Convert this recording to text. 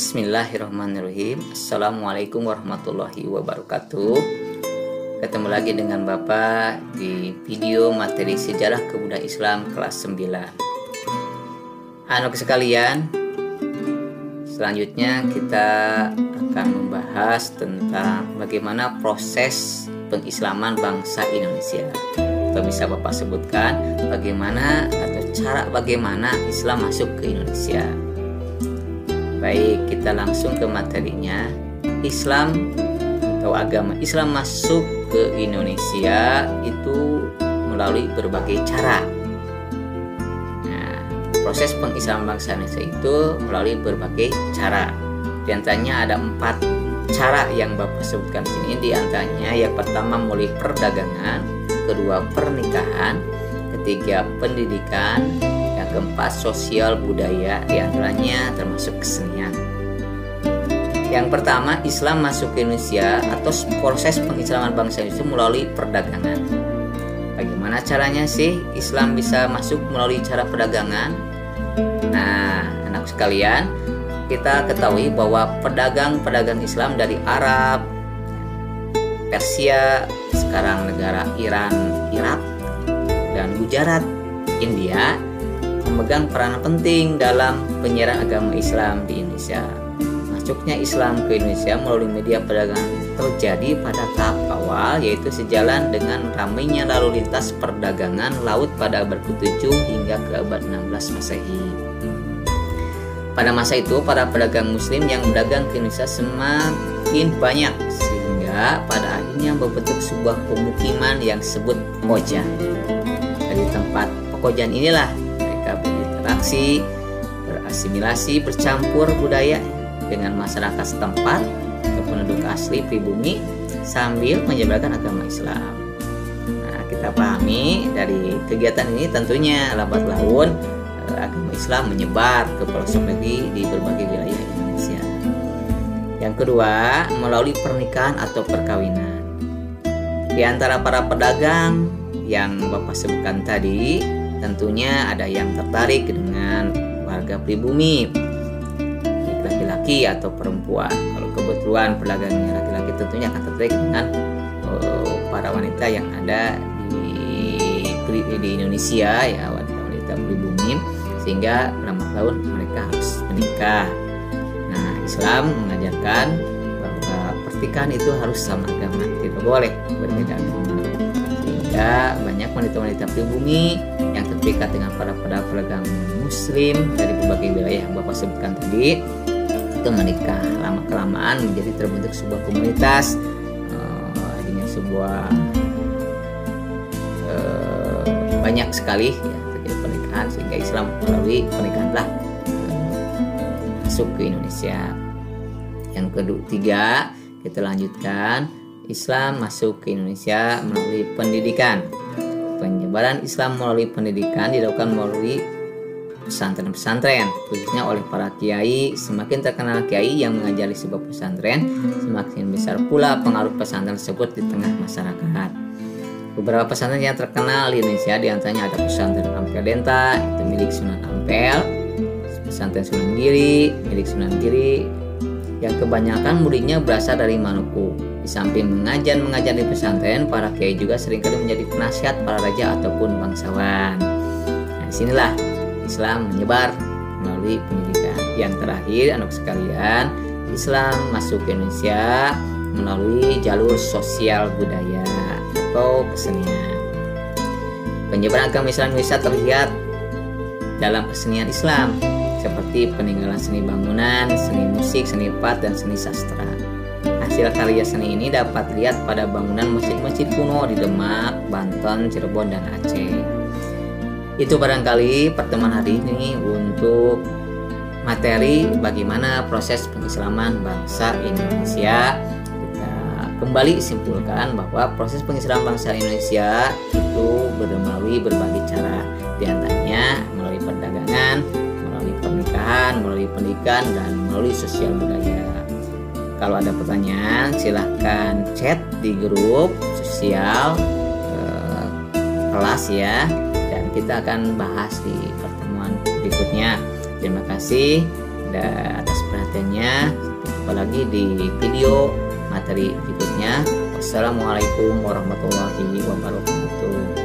Bismillahirrahmanirrahim. Assalamualaikum warahmatullahi wabarakatuh. Ketemu lagi dengan Bapak di video materi sejarah kebudayaan Islam kelas 9. Anak sekalian, selanjutnya kita akan membahas tentang bagaimana proses pengislaman bangsa Indonesia. Atau bisa Bapak sebutkan bagaimana atau cara bagaimana Islam masuk ke Indonesia. Baik, kita langsung ke materinya. Islam atau agama Islam masuk ke Indonesia itu melalui berbagai cara. Nah, proses pengislaman bangsa Indonesia itu melalui berbagai cara. Di antaranya ada 4 cara yang Bapak sebutkan di sini. Di antaranya yang pertama melalui perdagangan, kedua pernikahan, ketiga pendidikan, yang keempat sosial budaya, diantaranya termasuk kesenian. Yang pertama, Islam masuk ke Indonesia atau proses pengislaman bangsa Indonesia melalui perdagangan. Bagaimana caranya sih Islam bisa masuk melalui cara perdagangan? Nah, anak sekalian, kita ketahui bahwa pedagang-pedagang Islam dari Arab, Persia, sekarang negara Iran, Irak, dan Gujarat, India memegang peranan penting dalam penyiaran agama Islam di Indonesia. Masuknya Islam ke Indonesia melalui media perdagangan terjadi pada tahap awal, yaitu sejalan dengan ramainya lalu lintas perdagangan laut pada abad ke-7 hingga ke abad 16 Masehi. Pada masa itu, para pedagang muslim yang berdagang ke Indonesia semakin banyak, sehingga pada akhirnya membentuk sebuah pemukiman yang disebut pekojan. Dari tempat pekojan inilah mereka berinteraksi, berasimilasi, bercampur budaya dengan masyarakat setempat atau penduduk asli pribumi sambil menyebarkan agama Islam. Nah, kita pahami dari kegiatan ini tentunya lambat laun agama Islam menyebar ke pelosok negeri di berbagai wilayah Indonesia. Yang kedua, melalui pernikahan atau perkawinan. Di antara para pedagang yang Bapak sebutkan tadi, tentunya ada yang tertarik dengan warga pribumi, laki-laki atau perempuan. Kalau kebetulan pedagangnya laki-laki, tentunya akan tertarik dengan para wanita yang ada di Indonesia, ya, wanita pribumi, sehingga lambat laun mereka harus menikah. Nah, Islam mengajarkan bahwa pernikahan itu harus sama agama, tidak boleh berbeda agama. Sehingga banyak wanita-wanita pribumi yang terpikat dengan para pedagang muslim dari berbagai wilayah yang Bapak sebutkan tadi itu menikah. Lama kelamaan menjadi terbentuk sebuah komunitas, adanya sebuah banyak sekali ya terjadi pernikahan, sehingga Islam melalui pernikahanlah masuk ke Indonesia. Yang ketiga, kita lanjutkan, Islam masuk ke Indonesia melalui pendidikan. Penyebaran Islam melalui pendidikan dilakukan melalui pesantren-pesantren, khususnya oleh para kiai. Semakin terkenal kiai yang mengajari sebuah pesantren, semakin besar pula pengaruh pesantren tersebut di tengah masyarakat. Beberapa pesantren yang terkenal di Indonesia diantaranya ada pesantren Ampel Denta, itu milik Sunan Ampel, pesantren Sunan Giri, milik Sunan Giri, yang kebanyakan muridnya berasal dari Maluku. Di samping mengajar di pesantren, para kiai juga seringkali menjadi penasihat para raja ataupun bangsawan. Nah, disinilah Islam menyebar melalui pendidikan. Yang terakhir, anak sekalian, Islam masuk ke Indonesia melalui jalur sosial budaya atau kesenian. Penyebaran agama Islam Indonesia terlihat dalam kesenian Islam seperti peninggalan seni bangunan, seni musik, seni pat, dan seni sastra. Hasil karya seni ini dapat dilihat pada bangunan masjid-masjid kuno di Demak, Banten, Cirebon, dan Aceh. Itu barangkali pertemuan hari ini untuk materi bagaimana proses pengislaman bangsa Indonesia. Kita kembali simpulkan bahwa proses pengislaman bangsa Indonesia itu melalui berbagai cara, di antaranya melalui perdagangan, melalui pernikahan, melalui pendidikan, dan melalui sosial budaya. Kalau ada pertanyaan, silahkan chat di grup sosial kelas ya, dan kita akan bahas di pertemuan berikutnya. Terima kasih atas perhatiannya. lagi di video materi berikutnya. Wassalamualaikum warahmatullahi wabarakatuh.